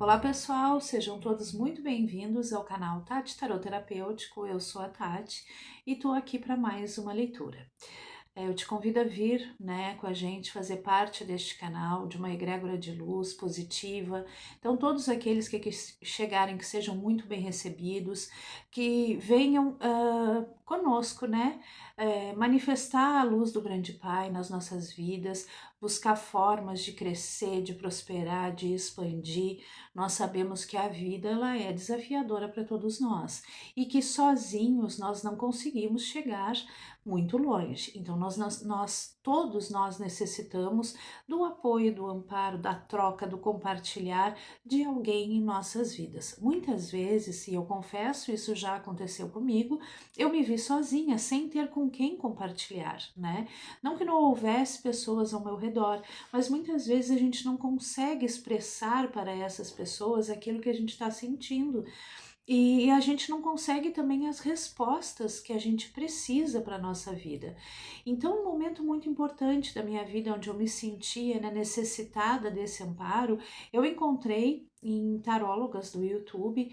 Olá pessoal, sejam todos muito bem-vindos ao canal Tati Tarot Terapêutico. Eu sou a Tati e estou aqui para mais uma leitura. Eu te convido a vir, com a gente, fazer parte deste canal, de uma egrégora de luz positiva. Então, todos aqueles que chegarem, que sejam muito bem recebidos, que venham conosco, manifestar a luz do Grande Pai nas nossas vidas, buscar formas de crescer, de prosperar, de expandir. Nós sabemos que a vida ela é desafiadora para todos nós e que sozinhos nós não conseguimos chegar muito longe. Então, todos nós necessitamos do apoio, do amparo, da troca, do compartilhar de alguém em nossas vidas. Muitas vezes, e eu confesso, isso já aconteceu comigo, eu me vi sozinha, sem ter com quem compartilhar, né? Não que não houvesse pessoas ao meu redor, mas muitas vezes a gente não consegue expressar para essas pessoas aquilo que a gente está sentindo. E a gente não consegue também as respostas que a gente precisa para a nossa vida. Então, um momento muito importante da minha vida, onde eu me sentia necessitada desse amparo, eu encontrei em tarólogas do YouTube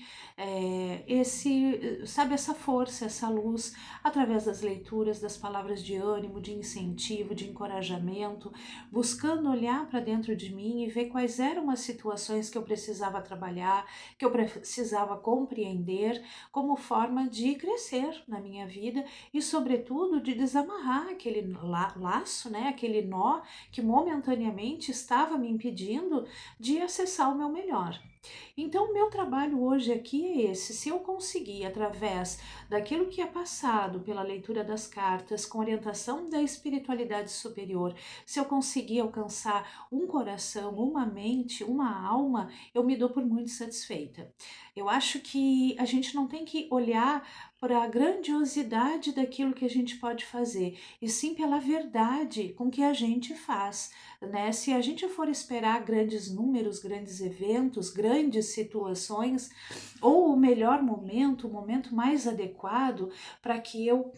essa força, essa luz, através das leituras, das palavras de ânimo, de incentivo, de encorajamento, buscando olhar para dentro de mim e ver quais eram as situações que eu precisava trabalhar, que eu precisava compreender como forma de crescer na minha vida e, sobretudo, de desamarrar aquele laço, aquele nó que momentaneamente estava me impedindo de acessar o meu melhor. Então, o meu trabalho hoje aqui é esse. Se eu conseguir, através daquilo que é passado pela leitura das cartas, com orientação da espiritualidade superior, se eu conseguir alcançar um coração, uma mente, uma alma, eu me dou por muito satisfeita. Eu acho que a gente não tem que olhar para a grandiosidade daquilo que a gente pode fazer, e sim pela verdade com que a gente faz. Se a gente for esperar grandes números, grandes eventos, grandes situações, ou o melhor momento, o momento mais adequado para que eu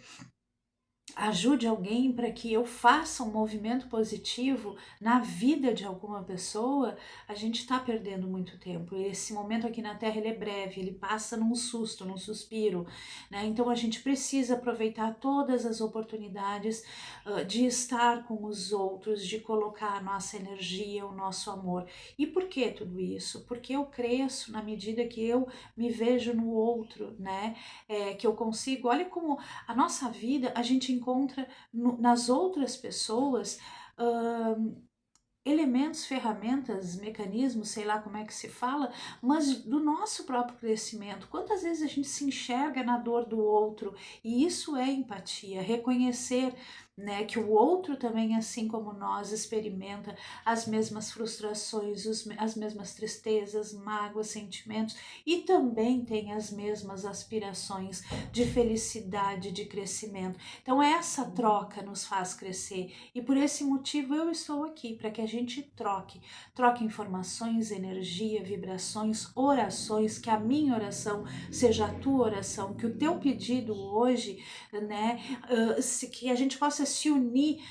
ajude alguém, para que eu faça um movimento positivo na vida de alguma pessoa, a gente está perdendo muito tempo. Esse momento aqui na Terra ele é breve, ele passa num susto, num suspiro, Então a gente precisa aproveitar todas as oportunidades de estar com os outros, de colocar a nossa energia, o nosso amor. E por que tudo isso? Porque eu cresço na medida que eu me vejo no outro, que eu consigo, olha como a nossa vida a gente encontra nas outras pessoas elementos, ferramentas, mecanismos, sei lá como é que se fala, mas do nosso próprio crescimento. Quantas vezes a gente se enxerga na dor do outro? E isso é empatia, reconhecer que o outro também, assim como nós, experimenta as mesmas frustrações, as mesmas tristezas, mágoas, sentimentos e também tem as mesmas aspirações de felicidade, de crescimento. Então essa troca nos faz crescer e por esse motivo eu estou aqui, para que a gente troque informações, energia, vibrações, orações, que a minha oração seja a tua oração, que o teu pedido hoje, que a gente possa se unir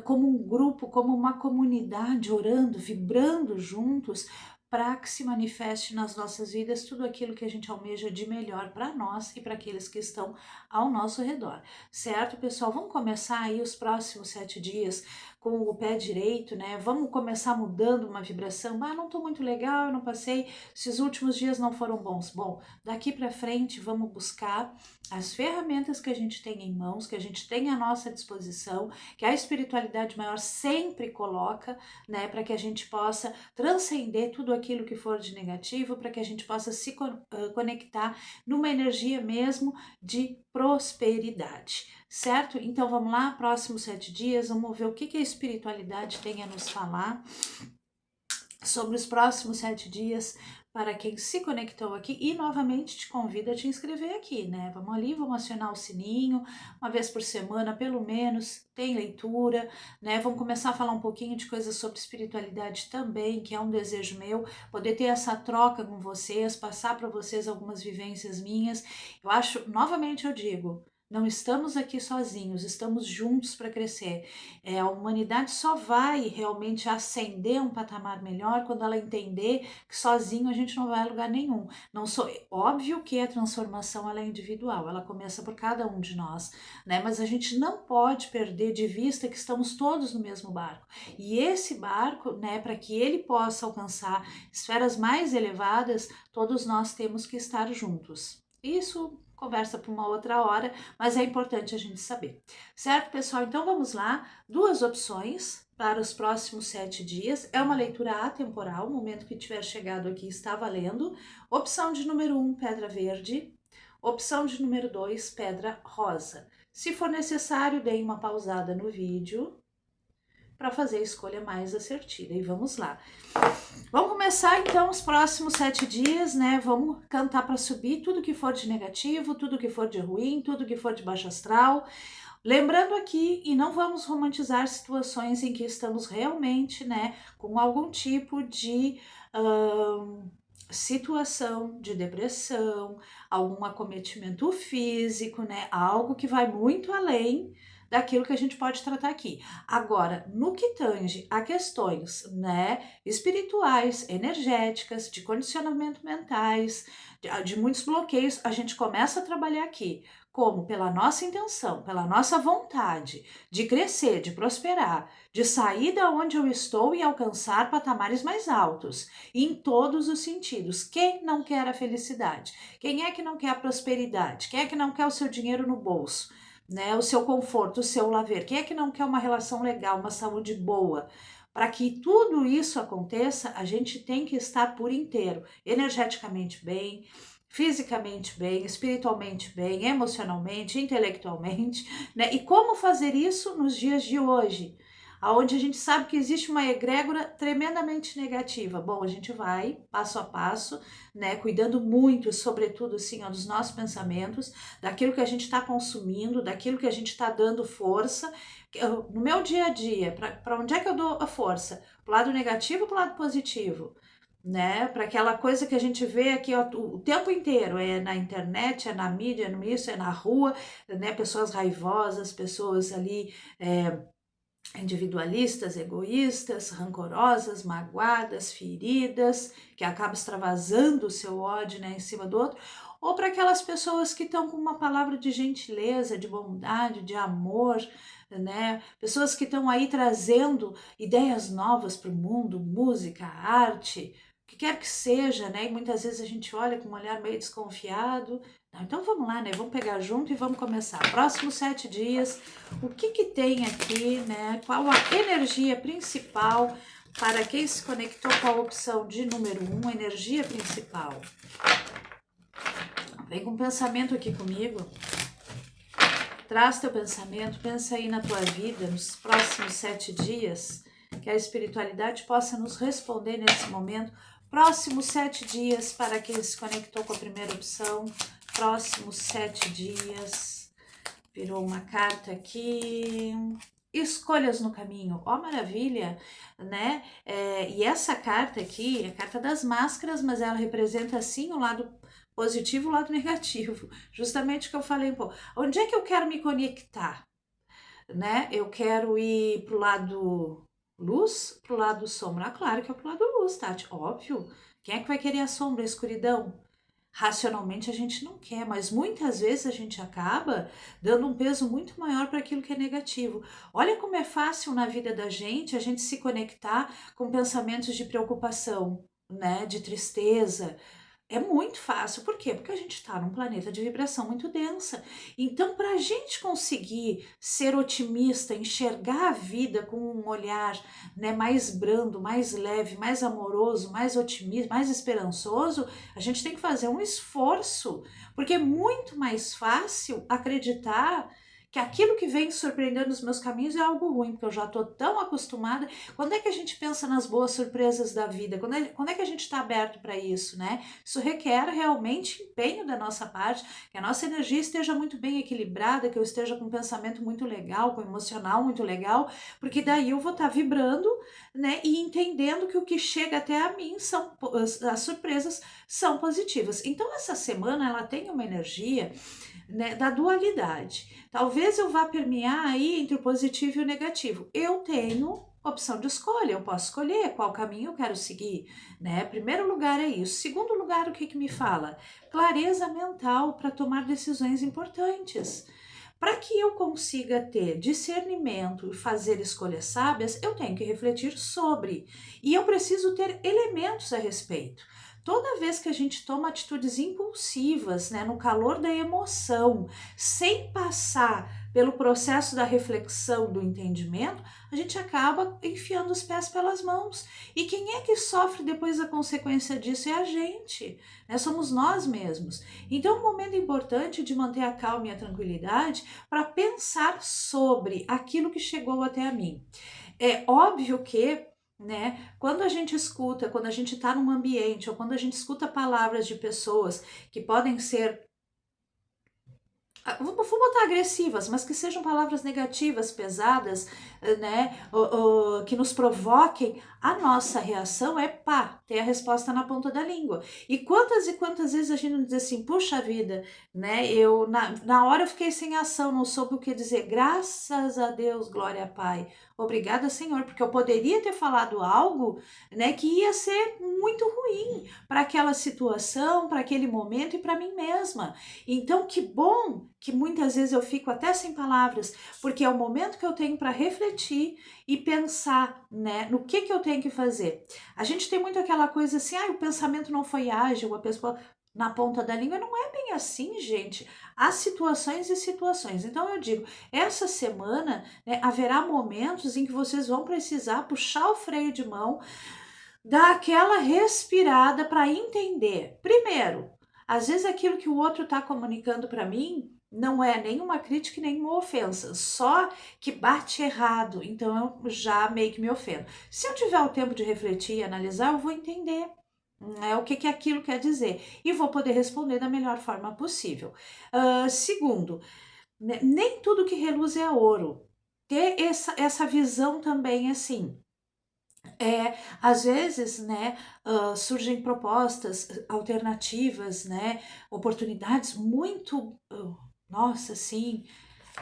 como um grupo, como uma comunidade, orando, vibrando juntos, para que se manifeste nas nossas vidas tudo aquilo que a gente almeja de melhor para nós e para aqueles que estão ao nosso redor. Certo, pessoal? Vamos começar aí os próximos 7 dias com o pé direito, Vamos começar mudando uma vibração. Não estou muito legal, eu não passei, esses últimos dias não foram bons. Bom, daqui para frente vamos buscar as ferramentas que a gente tem em mãos, que a gente tem à nossa disposição, que a espiritualidade maior sempre coloca, para que a gente possa transcender tudo aquilo que for de negativo, para que a gente possa se conectar numa energia mesmo de prosperidade, certo? Então vamos lá, próximos 7 dias, vamos ver o que a espiritualidade tem a nos falar sobre os próximos 7 dias para quem se conectou aqui e novamente te convido a te inscrever aqui, Vamos ali, vamos acionar o sininho, uma vez por semana, pelo menos, tem leitura, Vamos começar a falar um pouquinho de coisas sobre espiritualidade também, que é um desejo meu, poder ter essa troca com vocês, passar para vocês algumas vivências minhas. Eu acho, novamente eu digo, Não estamos aqui sozinhos, estamos juntos para crescer. A humanidade só vai realmente ascender um patamar melhor quando ela entender que sozinho a gente não vai a lugar nenhum. Não sou, óbvio que a transformação ela é individual, ela começa por cada um de nós, né? Mas a gente não pode perder de vista que estamos todos no mesmo barco. E esse barco, né, para que ele possa alcançar esferas mais elevadas, todos nós temos que estar juntos. Isso conversa para uma outra hora, mas é importante a gente saber. Certo, pessoal? Então vamos lá. 2 opções para os próximos 7 dias. É uma leitura atemporal, o momento que tiver chegado aqui está valendo. Opção de número 1, pedra verde. Opção de número 2, pedra rosa. Se for necessário, deem uma pausada no vídeo para fazer a escolha mais assertiva. E vamos lá. Vamos começar então os próximos 7 dias, né? Vamos cantar para subir tudo que for de negativo, tudo que for de ruim, tudo que for de baixo astral. Lembrando aqui, e não vamos romantizar situações em que estamos realmente, né, com algum tipo de situação de depressão, algum acometimento físico, né? Algo que vai muito além daquilo que a gente pode tratar aqui. Agora, no que tange a questões, né, espirituais, energéticas, de condicionamento mentais, de muitos bloqueios, a gente começa a trabalhar aqui, como pela nossa intenção, pela nossa vontade de crescer, de prosperar, de sair da onde eu estou e alcançar patamares mais altos, em todos os sentidos. Quem não quer a felicidade? Quem é que não quer a prosperidade? Quem é que não quer o seu dinheiro no bolso? Né, o seu conforto, o seu lazer. Quem é que não quer uma relação legal, uma saúde boa? Para que tudo isso aconteça, a gente tem que estar por inteiro, energeticamente bem, fisicamente bem, espiritualmente bem, emocionalmente, intelectualmente, né? E como fazer isso nos dias de hoje? Onde a gente sabe que existe uma egrégora tremendamente negativa. Bom, a gente vai passo a passo, né, cuidando muito, sobretudo assim, ó, dos nossos pensamentos, daquilo que a gente está consumindo, daquilo que a gente está dando força. No meu dia a dia, para onde é que eu dou a força? Para o lado negativo ou para o lado positivo? Né, para aquela coisa que a gente vê aqui ó, o tempo inteiro, é na internet, é na mídia, é no isso, é na rua, né, pessoas raivosas, pessoas ali individualistas, egoístas, rancorosas, magoadas, feridas, que acabam extravasando o seu ódio, né, em cima do outro, ou para aquelas pessoas que estão com uma palavra de gentileza, de bondade, de amor, né, pessoas que estão aí trazendo ideias novas para o mundo, música, arte, o que quer que seja, né, e muitas vezes a gente olha com um olhar meio desconfiado. Então vamos lá, né, vamos pegar junto e vamos começar. Próximos 7 dias, o que tem aqui, né? Qual a energia principal para quem se conectou com a opção de número 1, energia principal? Vem com pensamento aqui comigo. Traz teu pensamento, pensa aí na tua vida, nos próximos 7 dias, que a espiritualidade possa nos responder nesse momento. Próximos 7 dias para quem se conectou com a primeira opção. Próximos 7 dias. Virou uma carta aqui. Escolhas no caminho, ó maravilha, né? E essa carta aqui é a carta das máscaras, mas ela representa sim o lado positivo e o lado negativo. Justamente o que eu falei, pô, onde é que eu quero me conectar, né? Eu quero ir pro lado luz, pro lado sombra. Ah, claro que é pro lado luz, Tati, óbvio. Quem é que vai querer a sombra, a escuridão? Racionalmente a gente não quer, mas muitas vezes a gente acaba dando um peso muito maior para aquilo que é negativo. Olha como é fácil na vida da gente a gente se conectar com pensamentos de preocupação, né, de tristeza. É muito fácil, por quê? Porque a gente está num planeta de vibração muito densa. Então, para a gente conseguir ser otimista, enxergar a vida com um olhar, né, mais brando, mais leve, mais amoroso, mais otimista, mais esperançoso, a gente tem que fazer um esforço, porque é muito mais fácil acreditar que aquilo que vem surpreendendo os meus caminhos é algo ruim, porque eu já estou tão acostumada. Quando é que a gente pensa nas boas surpresas da vida? Quando é que a gente está aberto para isso, né? Isso requer realmente empenho da nossa parte, que a nossa energia esteja muito bem equilibrada, que eu esteja com um pensamento muito legal, com um emocional muito legal, porque daí eu vou estar vibrando, né, e entendendo que o que chega até a mim são as surpresas são positivas. Então essa semana ela tem uma energia, né, da dualidade. Talvez eu vá permear aí entre o positivo e o negativo. Eu tenho opção de escolha, eu posso escolher qual caminho eu quero seguir, né? Primeiro lugar é isso. Segundo lugar, o que que me fala? Clareza mental para tomar decisões importantes. Para que eu consiga ter discernimento e fazer escolhas sábias, eu tenho que refletir sobre. E eu preciso ter elementos a respeito. Toda vez que a gente toma atitudes impulsivas, né, no calor da emoção, sem passar pelo processo da reflexão, do entendimento, a gente acaba enfiando os pés pelas mãos. E quem é que sofre depois a consequência disso? É a gente, né? Somos nós mesmos. Então, é um momento importante de manter a calma e a tranquilidade para pensar sobre aquilo que chegou até a mim. É óbvio que, né, quando a gente escuta, quando a gente está num ambiente ou quando a gente escuta palavras de pessoas que podem ser, vou botar agressivas, mas que sejam palavras negativas, pesadas, né, que nos provoquem, a nossa reação é pá, ter a resposta na ponta da língua. E quantas vezes a gente não diz assim, puxa vida, né, na hora eu fiquei sem ação, não soube o que dizer, graças a Deus, glória a Pai, obrigada Senhor, porque eu poderia ter falado algo, né, que ia ser muito ruim para aquela situação, para aquele momento e para mim mesma. Então, que bom que muitas vezes eu fico até sem palavras, porque é o momento que eu tenho para refletir e pensar, né, no que eu tenho que fazer. A gente tem muito aquela coisa assim, o pensamento não foi ágil, a pessoa na ponta da língua. Não é bem assim, gente. Há situações e situações. Então eu digo, essa semana, né, haverá momentos em que vocês vão precisar puxar o freio de mão, dar aquela respirada para entender. Primeiro, às vezes aquilo que o outro está comunicando para mim não é nenhuma crítica e nenhuma ofensa, só que bate errado, então eu já meio que me ofendo. Se eu tiver o tempo de refletir e analisar, eu vou entender, né, o que aquilo quer dizer e vou poder responder da melhor forma possível. Segundo, né, nem tudo que reluz é ouro. Ter essa visão também assim. Às vezes, né, surgem propostas alternativas, né, oportunidades muito, nossa, assim,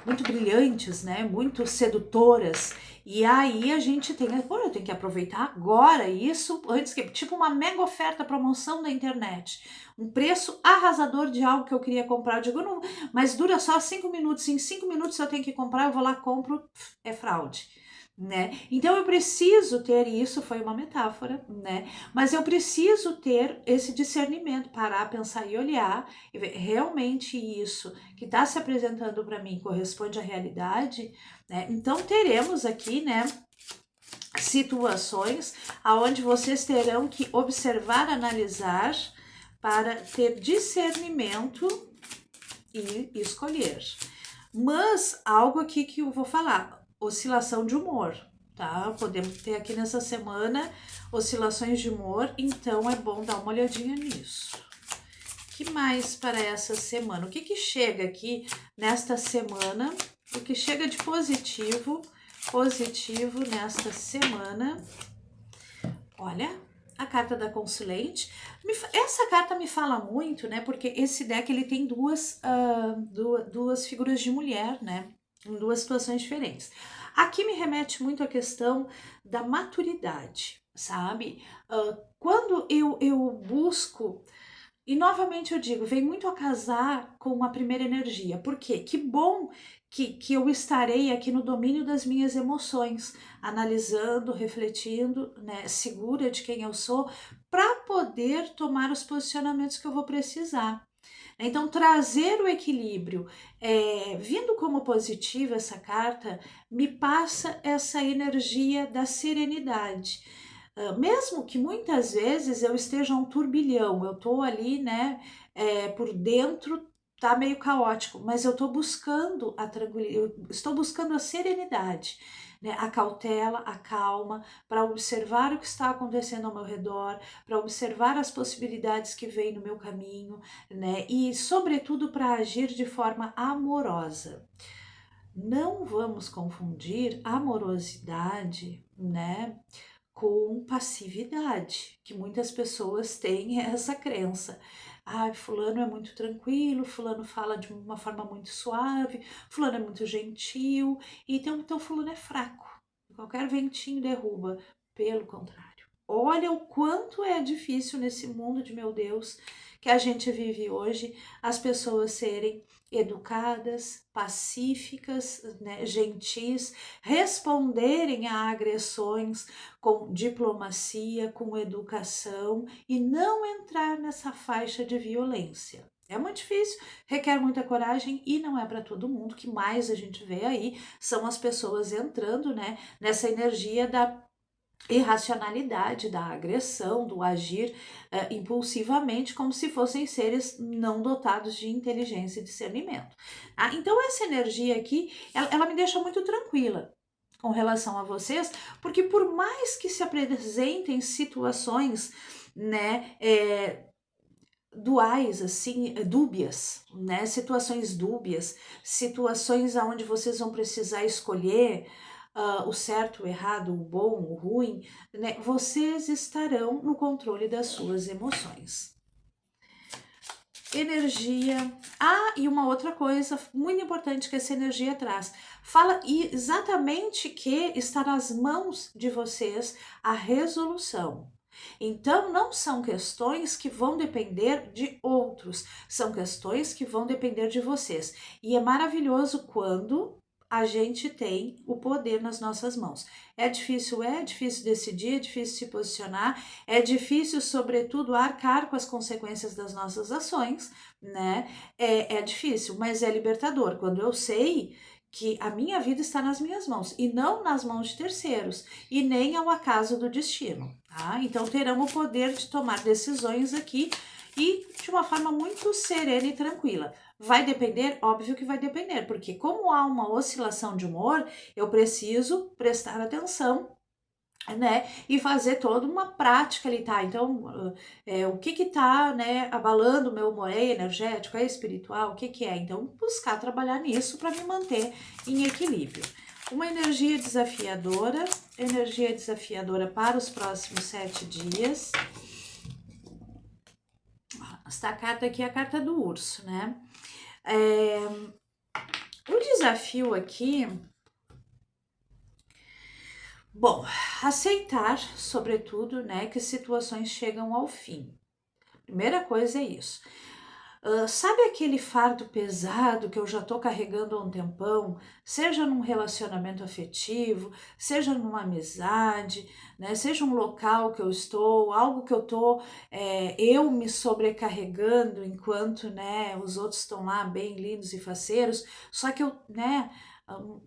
muito brilhantes, né, muito sedutoras. E aí a gente tem, pô, eu tenho que aproveitar agora isso, antes que, tipo uma mega oferta, promoção da internet, um preço arrasador de algo que eu queria comprar. Eu digo, não, mas dura só 5 minutos, em 5 minutos eu tenho que comprar, eu vou lá, compro, é fraude. Né? Então eu preciso ter, isso foi uma metáfora, né? Mas eu preciso ter esse discernimento, parar, pensar e olhar e ver realmente isso que está se apresentando para mim corresponde à realidade, né? Então teremos aqui, né, situações aonde vocês terão que observar, analisar para ter discernimento e escolher. Mas algo aqui que eu vou falar, oscilação de humor, tá? Podemos ter aqui nessa semana oscilações de humor, então é bom dar uma olhadinha nisso. Que mais para essa semana? O que chega aqui nesta semana? O que chega de positivo nesta semana? Olha, a carta da Consulente. Essa carta me fala muito, né? Porque esse deck ele tem duas figuras de mulher, né? Em duas situações diferentes. Aqui me remete muito à questão da maturidade, sabe? Quando eu busco, e novamente eu digo, vem muito a casar com a primeira energia. Por quê? Que bom que eu estarei aqui no domínio das minhas emoções, analisando, refletindo, né, segura de quem eu sou, para poder tomar os posicionamentos que eu vou precisar. Então, trazer o equilíbrio, vindo como positiva essa carta, me passa essa energia da serenidade. Mesmo que muitas vezes eu esteja um turbilhão, eu tô ali, né, por dentro tá meio caótico, mas eu tô buscando a tranquilidade, eu estou buscando a serenidade, né, a cautela, a calma, para observar o que está acontecendo ao meu redor, para observar as possibilidades que vêm no meu caminho, né, e sobretudo para agir de forma amorosa. Não vamos confundir amorosidade, né, com passividade, que muitas pessoas têm essa crença. Ah, fulano é muito tranquilo, fulano fala de uma forma muito suave, fulano é muito gentil, então fulano é fraco. Qualquer ventinho derruba. Pelo contrário. Olha o quanto é difícil nesse mundo de meu Deus que a gente vive hoje, as pessoas serem educadas, pacíficas, né, gentis, responderem a agressões com diplomacia, com educação e não entrar nessa faixa de violência. É muito difícil, requer muita coragem e não é para todo mundo. O que mais a gente vê aí são as pessoas entrando, né, nessa energia da irracionalidade, da agressão, do agir impulsivamente, como se fossem seres não dotados de inteligência e discernimento. Então, essa energia aqui, ela me deixa muito tranquila com relação a vocês, porque por mais que se apresentem situações, né, duais, assim, dúbias, né, situações dúbias, situações onde vocês vão precisar escolher o certo, o errado, o bom, o ruim, né, vocês estarão no controle das suas emoções. Energia. E uma outra coisa muito importante que essa energia traz. Fala exatamente que está nas mãos de vocês a resolução. Então, não são questões que vão depender de outros, são questões que vão depender de vocês. E é maravilhoso quando a gente tem o poder nas nossas mãos. É difícil decidir, é difícil se posicionar, é difícil, sobretudo, arcar com as consequências das nossas ações, né? É difícil, mas é libertador. Quando eu sei que a minha vida está nas minhas mãos e não nas mãos de terceiros e nem ao acaso do destino, tá? Então terão o poder de tomar decisões aqui e de uma forma muito serena e tranquila. Vai depender? Óbvio que vai depender, porque como há uma oscilação de humor, eu preciso prestar atenção, né, e fazer toda uma prática ali, tá? Então, o que tá, né, abalando o meu humor? É energético, é espiritual? O que é? Então, buscar trabalhar nisso para me manter em equilíbrio. Uma energia desafiadora para os próximos 7 dias. Esta carta aqui é a carta do urso, né? O desafio aqui, bom, aceitar, sobretudo, né, que situações chegam ao fim. Primeira coisa é isso. Sabe aquele fardo pesado que eu já tô carregando há um tempão, seja num relacionamento afetivo, seja numa amizade, né, seja um local que eu estou, algo que eu tô, eu me sobrecarregando enquanto, né, os outros estão lá bem lindos e faceiros, só que eu, né,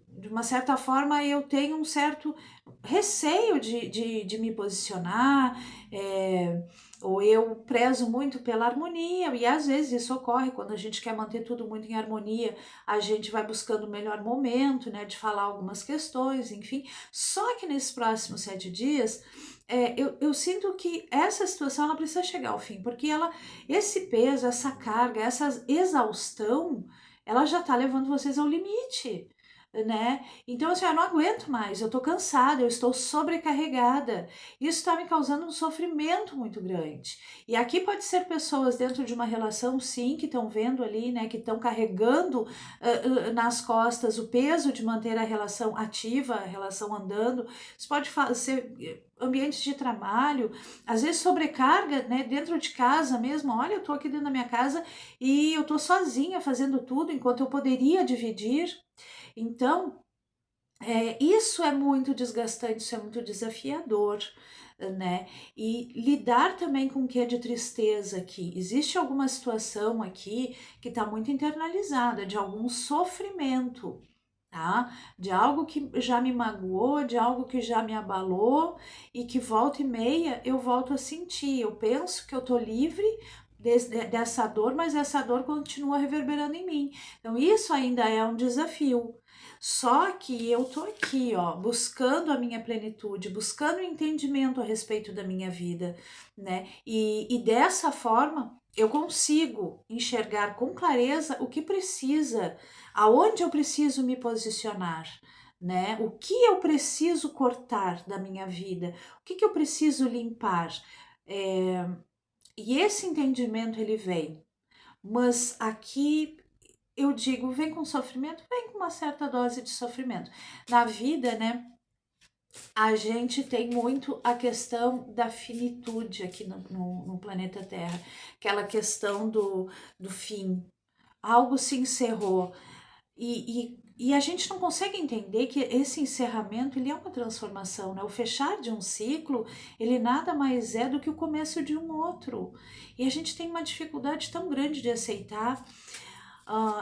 de uma certa forma eu tenho um certo receio de me posicionar, ou eu prezo muito pela harmonia, e às vezes isso ocorre quando a gente quer manter tudo muito em harmonia, a gente vai buscando o melhor momento, né, de falar algumas questões, enfim. Só que nesses próximos 7 dias, eu sinto que essa situação ela precisa chegar ao fim, porque esse peso, essa carga, essa exaustão, ela já tá levando vocês ao limite, né? Então, assim, eu não aguento mais, eu tô cansada, eu estou sobrecarregada. Isso está me causando um sofrimento muito grande. E aqui pode ser pessoas dentro de uma relação, sim, que estão vendo ali, né, que estão carregando nas costas o peso de manter a relação ativa, a relação andando. Isso pode ser ambientes de trabalho, às vezes sobrecarga, né, dentro de casa mesmo. Olha, eu tô aqui dentro da minha casa e eu tô sozinha fazendo tudo enquanto eu poderia dividir. Então, isso é muito desgastante, isso é muito desafiador, né? E lidar também com o que é de tristeza aqui. Existe alguma situação aqui que está muito internalizada, de algum sofrimento, tá? De algo que já me magoou, de algo que já me abalou e que volta e meia eu volto a sentir. Eu penso que eu tô livre dessa dor, mas essa dor continua reverberando em mim. Então, isso ainda é um desafio. Só que eu tô aqui, ó, buscando a minha plenitude, buscando entendimento a respeito da minha vida, né? E dessa forma eu consigo enxergar com clareza o que precisa, aonde eu preciso me posicionar, né? O que eu preciso cortar da minha vida? O que eu preciso limpar? E esse entendimento ele vem, mas aqui eu digo, vem com sofrimento, vem com uma certa dose de sofrimento. Na vida, né, a gente tem muito a questão da finitude aqui no planeta Terra, aquela questão do fim. Algo se encerrou e a gente não consegue entender que esse encerramento ele é uma transformação, né? O fechar de um ciclo, ele nada mais é do que o começo de um outro. E a gente tem uma dificuldade tão grande de aceitar.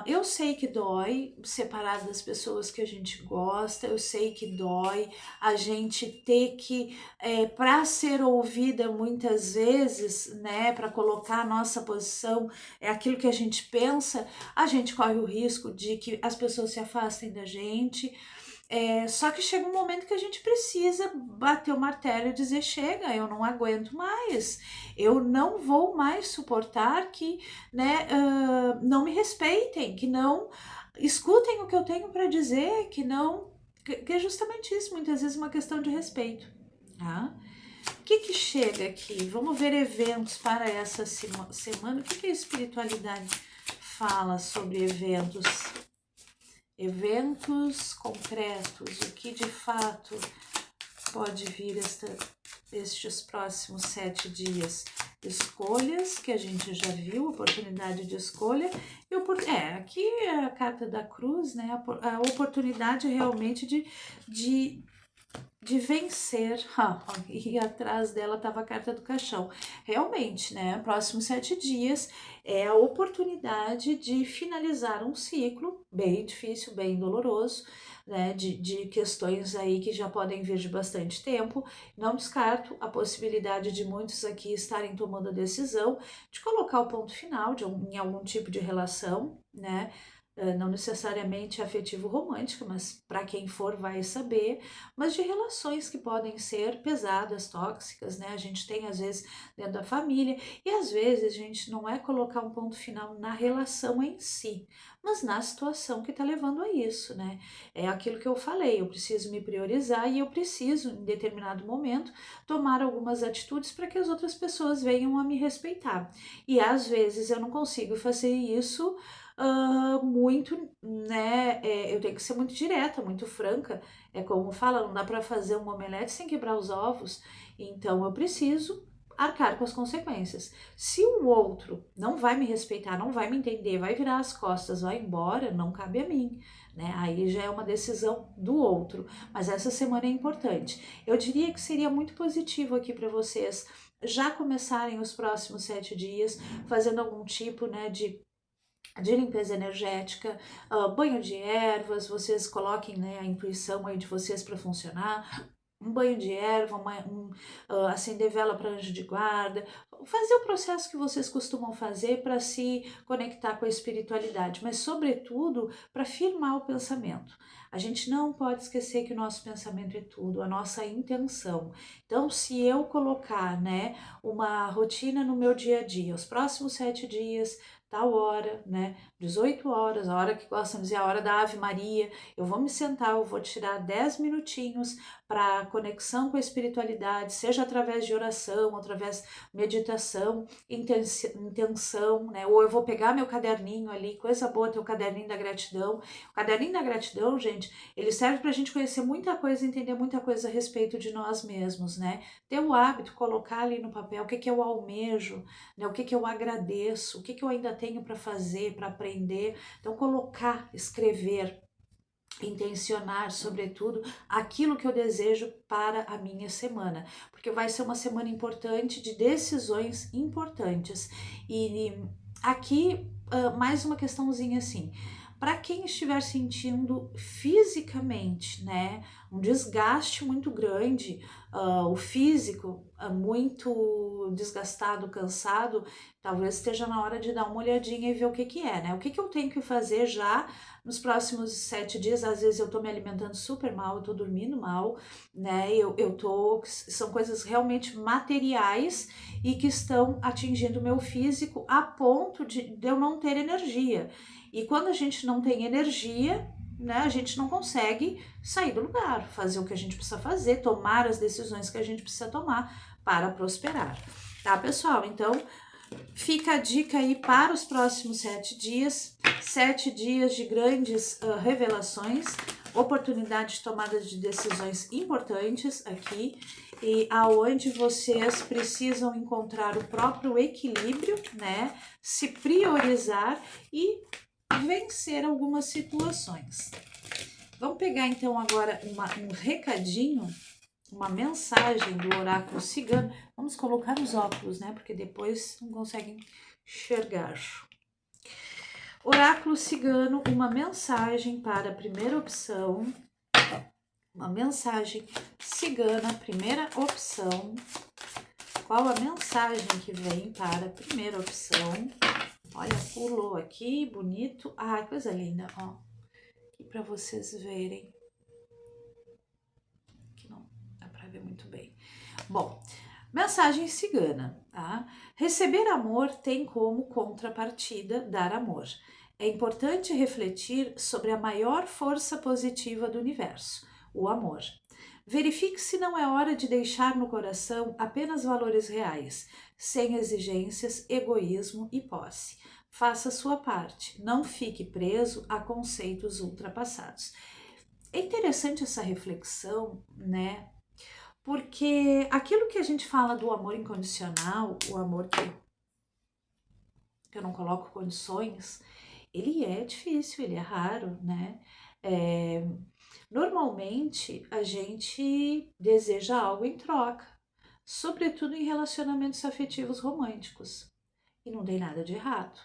Eu sei que dói separar das pessoas que a gente gosta, eu sei que dói a gente ter que, para ser ouvida muitas vezes, né, para colocar a nossa posição, é aquilo que a gente pensa, a gente corre o risco de que as pessoas se afastem da gente. Só que chega um momento que a gente precisa bater o martelo e dizer: chega, eu não aguento mais, eu não vou mais suportar que, né, não me respeitem, que não escutem o que eu tenho para dizer, que não. Que é justamente isso, muitas vezes uma questão de respeito. Tá? O que chega aqui? Vamos ver eventos para essa semana. O que a espiritualidade fala sobre eventos? Eventos concretos, o que de fato pode vir estes próximos 7 dias. Escolhas, que a gente já viu, oportunidade de escolha. Aqui é a carta da cruz, né? A oportunidade realmente de vencer. E atrás dela estava a carta do caixão. Realmente, né? Próximos 7 dias é a oportunidade de finalizar um ciclo bem difícil, bem doloroso, né? De questões aí que já podem vir de bastante tempo. Não descarto a possibilidade de muitos aqui estarem tomando a decisão de colocar o ponto final em algum tipo de relação, né? Não necessariamente afetivo romântica, mas para quem for vai saber, mas de relações que podem ser pesadas, tóxicas, né? A gente tem às vezes dentro da família, e às vezes, gente, não é colocar um ponto final na relação em si, mas na situação que está levando a isso, né? É aquilo que eu falei, eu preciso me priorizar e eu preciso, em determinado momento, tomar algumas atitudes para que as outras pessoas venham a me respeitar. E às vezes eu não consigo fazer isso muito, né? Eu tenho que ser muito direta, muito franca. É como fala, não dá para fazer um omelete sem quebrar os ovos. Então eu preciso arcar com as consequências. Se o outro não vai me respeitar, não vai me entender, vai virar as costas, vai embora, não cabe a mim, né? Aí já é uma decisão do outro. Mas essa semana é importante. Eu diria que seria muito positivo aqui para vocês já começarem os próximos 7 dias fazendo algum tipo, né, de limpeza energética, banho de ervas, vocês coloquem, né, a intuição aí de vocês para funcionar, um banho de erva, acender vela para anjo de guarda, fazer o processo que vocês costumam fazer para se conectar com a espiritualidade, mas sobretudo para firmar o pensamento. A gente não pode esquecer que o nosso pensamento é tudo, a nossa intenção. Então, se eu colocar, né, uma rotina no meu dia a dia, os próximos 7 dias, tal hora, né, 18 horas, a hora que gostam de dizer, a hora da Ave Maria, eu vou me sentar, eu vou tirar 10 minutinhos para conexão com a espiritualidade, seja através de oração, através de meditação, intenção, né? Ou eu vou pegar meu caderninho ali, coisa boa ter o caderninho da gratidão. O caderninho da gratidão, gente, ele serve para a gente conhecer muita coisa, entender muita coisa a respeito de nós mesmos, né? Ter o hábito, colocar ali no papel o que eu almejo, né? O que eu agradeço, o que eu ainda tenho para fazer, para aprender. Então, colocar, escrever, intencionar, sobretudo, aquilo que eu desejo para a minha semana, porque vai ser uma semana importante de decisões importantes. E aqui, mais uma questãozinha assim. Para quem estiver sentindo fisicamente, né, um desgaste muito grande, o físico muito desgastado, cansado, talvez esteja na hora de dar uma olhadinha e ver o que é, né? O que eu tenho que fazer já nos próximos 7 dias. Às vezes eu tô me alimentando super mal, eu tô dormindo mal, né? São coisas realmente materiais e que estão atingindo o meu físico a ponto de eu não ter energia. E quando a gente não tem energia, né, a gente não consegue sair do lugar, fazer o que a gente precisa fazer, tomar as decisões que a gente precisa tomar para prosperar. Tá, pessoal? Então, fica a dica aí para os próximos 7 dias, 7 dias de grandes revelações, oportunidade de tomada de decisões importantes aqui, e aonde vocês precisam encontrar o próprio equilíbrio, né? Se priorizar e vencer algumas situações. Vamos pegar então agora um recadinho, uma mensagem do oráculo cigano. Vamos colocar os óculos, né? Porque depois não conseguem enxergar. Oráculo cigano, uma mensagem para a primeira opção. Uma mensagem cigana, primeira opção. Qual a mensagem que vem para a primeira opção? Olha, pulou aqui, bonito. Ah, coisa linda, ó. Aqui para vocês verem. Aqui não dá para ver muito bem. Bom, mensagem cigana, tá? Receber amor tem como contrapartida dar amor. É importante refletir sobre a maior força positiva do universo, o amor. Verifique se não é hora de deixar no coração apenas valores reais, sem exigências, egoísmo e posse. Faça sua parte, não fique preso a conceitos ultrapassados. É interessante essa reflexão, né? Porque aquilo que a gente fala do amor incondicional, o amor que eu não coloco condições, ele é difícil, ele é raro, né? Normalmente a gente deseja algo em troca, sobretudo em relacionamentos afetivos românticos. E não tem nada de errado.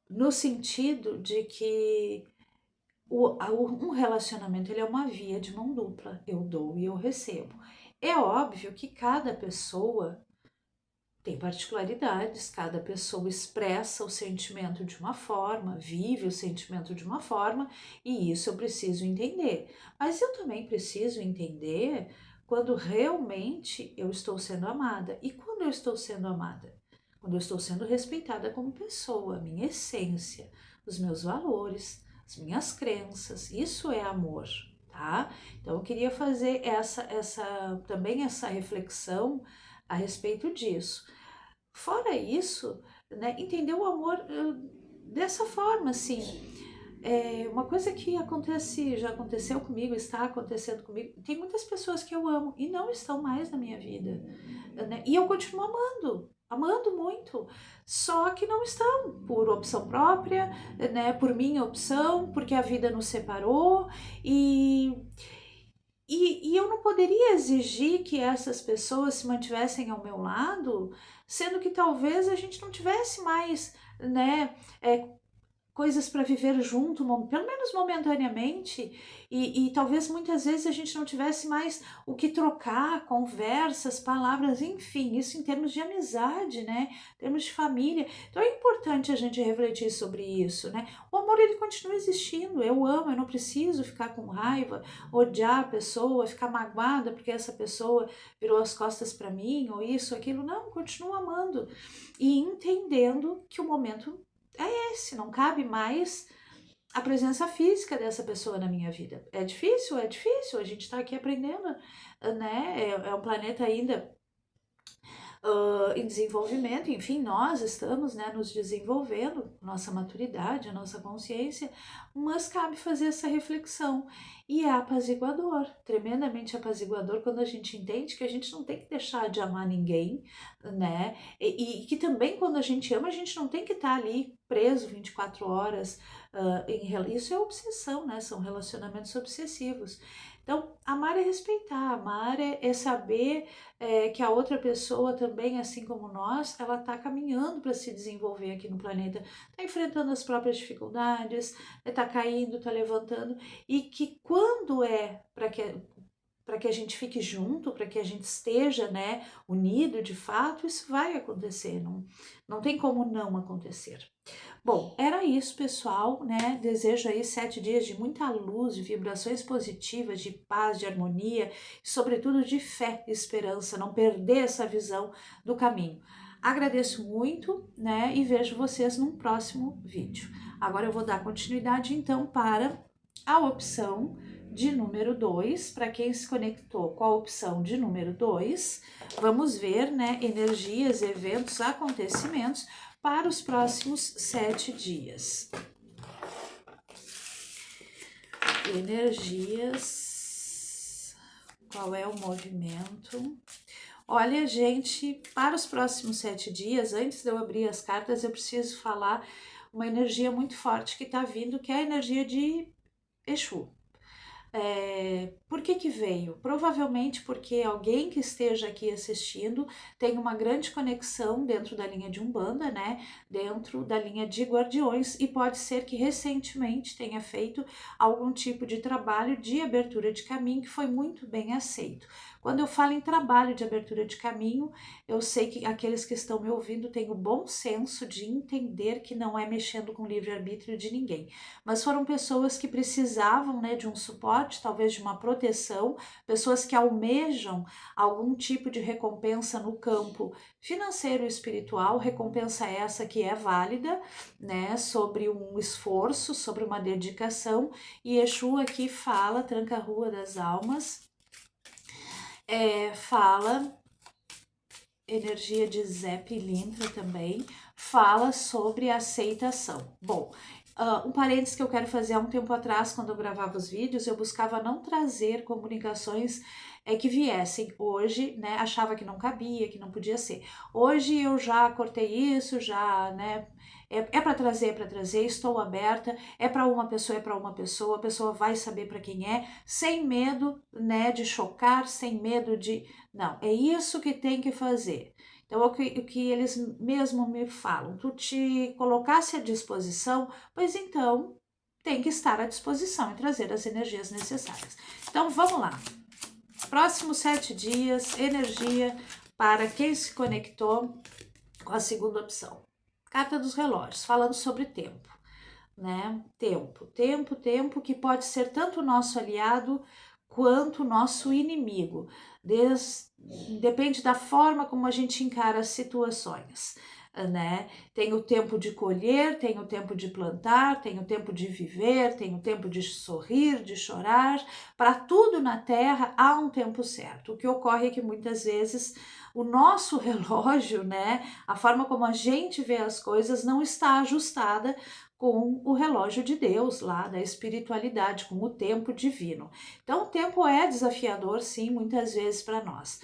No sentido de que um relacionamento ele é uma via de mão dupla, eu dou e eu recebo. É óbvio que cada pessoa tem particularidades, cada pessoa expressa o sentimento de uma forma, vive o sentimento de uma forma, e isso eu preciso entender. Mas eu também preciso entender quando realmente eu estou sendo amada. E quando eu estou sendo amada? Quando eu estou sendo respeitada como pessoa, a minha essência, os meus valores, as minhas crenças, isso é amor, tá? Então eu queria fazer também essa reflexão a respeito disso. Fora isso, né, entender o amor dessa forma, assim, uma coisa que acontece, já aconteceu comigo, está acontecendo comigo, tem muitas pessoas que eu amo e não estão mais na minha vida, né, e eu continuo amando muito, só que não estão por opção própria, né, por minha opção, porque a vida nos separou e eu não poderia exigir que essas pessoas se mantivessem ao meu lado, sendo que talvez a gente não tivesse mais, né, coisas para viver junto, pelo menos momentaneamente, e talvez muitas vezes a gente não tivesse mais o que trocar, conversas, palavras, enfim, isso em termos de amizade, né, em termos de família. Então é importante a gente refletir sobre isso, né? O amor ele continua existindo, eu amo, eu não preciso ficar com raiva, odiar a pessoa, ficar magoada porque essa pessoa virou as costas para mim, ou isso, aquilo, não, continuo amando e entendendo que o momento se não cabe mais a presença física dessa pessoa na minha vida. É difícil, a gente está aqui aprendendo, né? É um planeta ainda em desenvolvimento, enfim, nós estamos, né, nos desenvolvendo, nossa maturidade, a nossa consciência, mas cabe fazer essa reflexão. E é apaziguador, tremendamente apaziguador, quando a gente entende que a gente não tem que deixar de amar ninguém, né? E que também quando a gente ama, a gente não tem que estar ali preso 24 horas. Isso é obsessão, né? São relacionamentos obsessivos. Então, amar é respeitar, amar é saber que a outra pessoa também, assim como nós, ela está caminhando para se desenvolver aqui no planeta, está enfrentando as próprias dificuldades, está caindo, está levantando, e que quando é para que a gente fique junto, para que a gente esteja, né, unido de fato, isso vai acontecer, não tem como não acontecer. Bom, era isso, pessoal, né? Desejo aí 7 dias de muita luz, de vibrações positivas, de paz, de harmonia, e sobretudo de fé e esperança, não perder essa visão do caminho. Agradeço muito, né? E vejo vocês num próximo vídeo. Agora eu vou dar continuidade então para a opção de número 2. Para quem se conectou com a opção de número 2, vamos ver, né, energias, eventos, acontecimentos para os próximos 7 dias. Energias, qual é o movimento? Olha, gente, para os próximos 7 dias, antes de eu abrir as cartas, eu preciso falar uma energia muito forte que tá vindo, que é a energia de Exu. Por que que veio? Provavelmente porque alguém que esteja aqui assistindo tem uma grande conexão dentro da linha de Umbanda, né? Dentro da linha de Guardiões, e pode ser que recentemente tenha feito algum tipo de trabalho de abertura de caminho que foi muito bem aceito. Quando eu falo em trabalho de abertura de caminho, eu sei que aqueles que estão me ouvindo têm o bom senso de entender que não é mexendo com o livre-arbítrio de ninguém, mas foram pessoas que precisavam, né, de um suporte, talvez de uma proteção, pessoas que almejam algum tipo de recompensa no campo financeiro e espiritual, recompensa essa que é válida, né, sobre um esforço, sobre uma dedicação, e Exu aqui fala, tranca-rua das almas, fala, energia de Zé Pilintra também, fala sobre aceitação. Bom, um parênteses que eu quero fazer há um tempo atrás, quando eu gravava os vídeos, eu buscava não trazer comunicações que viessem. Hoje, né, achava que não cabia, que não podia ser. Hoje eu já cortei isso, já, né, para trazer, estou aberta, é para uma pessoa, a pessoa vai saber para quem é, sem medo, né, de chocar, sem medo de... Não, é isso que tem que fazer. Então, o que eles mesmo me falam, tu te colocasse à disposição, pois então tem que estar à disposição e trazer as energias necessárias. Então, vamos lá. Próximos 7 dias, energia para quem se conectou com a segunda opção. Carta dos relógios, falando sobre tempo, né? Tempo que pode ser tanto nosso aliado quanto nosso inimigo. Depende da forma como a gente encara as situações, né? Tem o tempo de colher, tem o tempo de plantar, tem o tempo de viver, tem o tempo de sorrir, de chorar. Para tudo na Terra há um tempo certo. O que ocorre é que muitas vezes o nosso relógio, né, a forma como a gente vê as coisas não está ajustada com o relógio de Deus lá, da espiritualidade, com o tempo divino. Então, o tempo é desafiador, sim, muitas vezes para nós.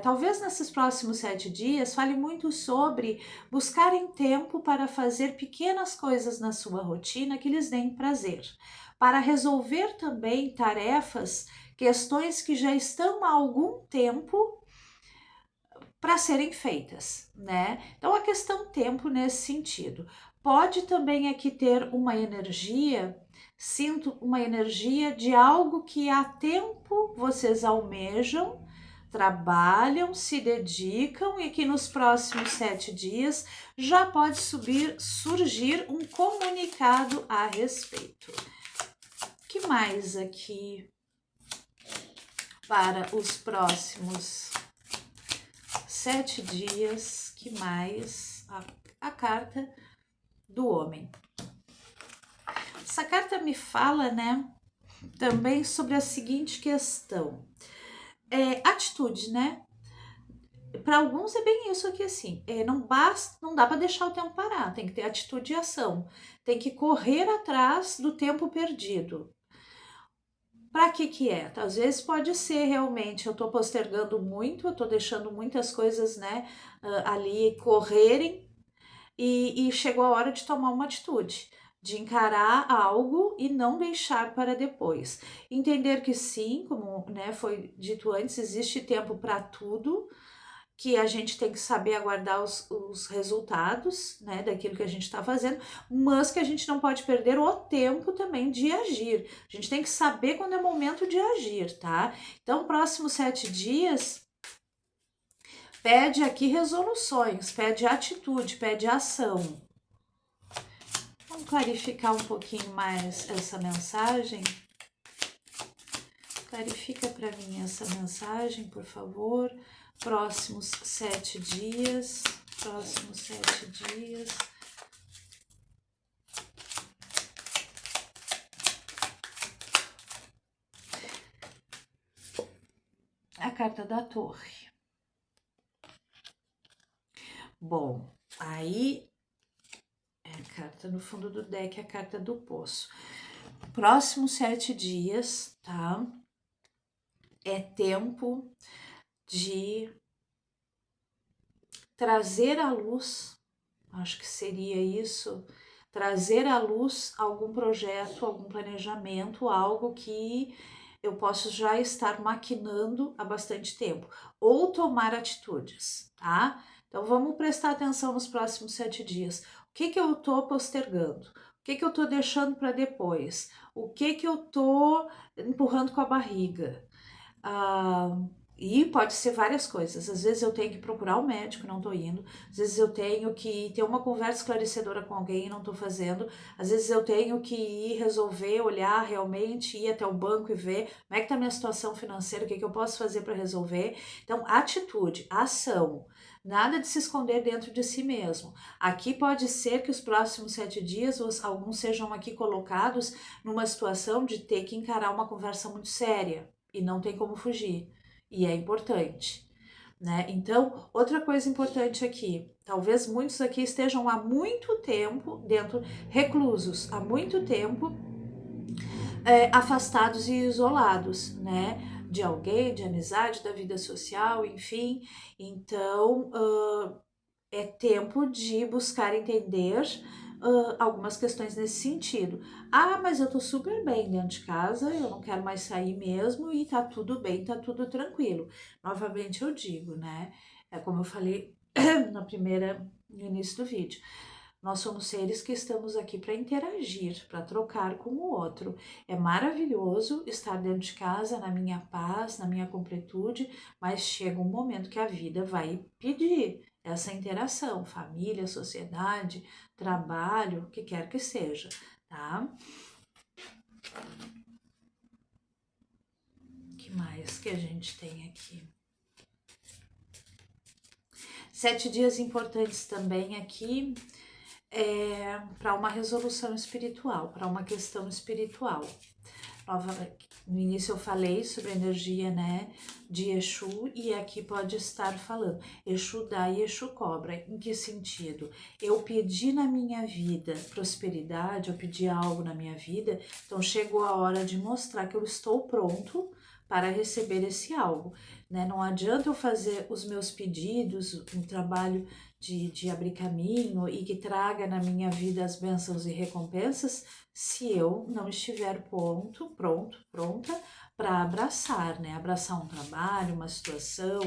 Talvez nesses próximos 7 dias fale muito sobre buscarem tempo para fazer pequenas coisas na sua rotina que lhes deem prazer, para resolver também tarefas, questões que já estão há algum tempo para serem feitas, né? Então a questão tempo nesse sentido. Pode também aqui ter uma energia, sinto uma energia de algo que há tempo vocês almejam, trabalham, se dedicam e que nos próximos 7 dias já pode surgir um comunicado a respeito. O que mais aqui para os próximos 7 dias, que mais a carta do homem. Essa carta me fala, né, também sobre a seguinte questão. Atitude, né? Para alguns é bem isso aqui assim, não dá para deixar o tempo parar, tem que ter atitude e ação, tem que correr atrás do tempo perdido. Para que é? Às vezes pode ser realmente, eu tô postergando muito, eu tô deixando muitas coisas, né, ali correrem e chegou a hora de tomar uma atitude, de encarar algo e não deixar para depois. Entender que sim, como, né, foi dito antes, existe tempo para tudo, que a gente tem que saber aguardar os resultados, né, daquilo que a gente está fazendo, mas que a gente não pode perder o tempo também de agir. A gente tem que saber quando é momento de agir, tá? Então, próximos 7 dias, pede aqui resoluções, pede atitude, pede ação. Vamos clarificar um pouquinho mais essa mensagem? Clarifica para mim essa mensagem, por favor. próximos 7 dias, próximos 7 dias. A carta da Torre. Bom, aí é a carta no fundo do deck, a carta do Poço. Próximos 7 dias, tá? É tempo de trazer à luz, acho que seria isso, trazer à luz algum projeto, algum planejamento, algo que eu posso já estar maquinando há bastante tempo, ou tomar atitudes, tá? Então vamos prestar atenção nos próximos 7 dias. O que que eu tô postergando? O que que eu tô deixando para depois? O que que eu tô empurrando com a barriga? Ah, e pode ser várias coisas. Às vezes eu tenho que procurar um médico, não tô indo. Às vezes eu tenho que ter uma conversa esclarecedora com alguém e não tô fazendo. Às vezes eu tenho que ir resolver, olhar realmente, ir até o banco e ver como é que tá a minha situação financeira, o que que eu posso fazer para resolver. Então, atitude, ação. Nada de se esconder dentro de si mesmo. Aqui pode ser que os próximos 7 dias, alguns sejam aqui colocados numa situação de ter que encarar uma conversa muito séria e não tem como fugir. E é importante, né? Então, outra coisa importante aqui, talvez muitos aqui estejam há muito tempo dentro, reclusos, há muito tempo, afastados e isolados, né? De alguém, de amizade, da vida social, enfim. Então, é tempo de buscar entender algumas questões nesse sentido. Ah, mas eu tô super bem dentro de casa, eu não quero mais sair mesmo e tá tudo bem, tá tudo tranquilo. Novamente eu digo, né? É como eu falei no início do vídeo. Nós somos seres que estamos aqui para interagir, para trocar com o outro. É maravilhoso estar dentro de casa, na minha paz, na minha completude, mas chega um momento que a vida vai pedir essa interação, família, sociedade, trabalho, o que quer que seja, tá? O que mais que a gente tem aqui? 7 dias importantes também aqui para uma resolução espiritual, para uma questão espiritual. No início eu falei sobre a energia, né, de Exu e aqui pode estar falando Exu dá e Exu cobra. Em que sentido? Eu pedi na minha vida prosperidade, eu pedi algo na minha vida, então chegou a hora de mostrar que eu estou pronto para receber esse algo, né? Não adianta eu fazer os meus pedidos, um trabalho de abrir caminho e que traga na minha vida as bênçãos e recompensas se eu não estiver pronta para abraçar, né? Abraçar um trabalho, uma situação.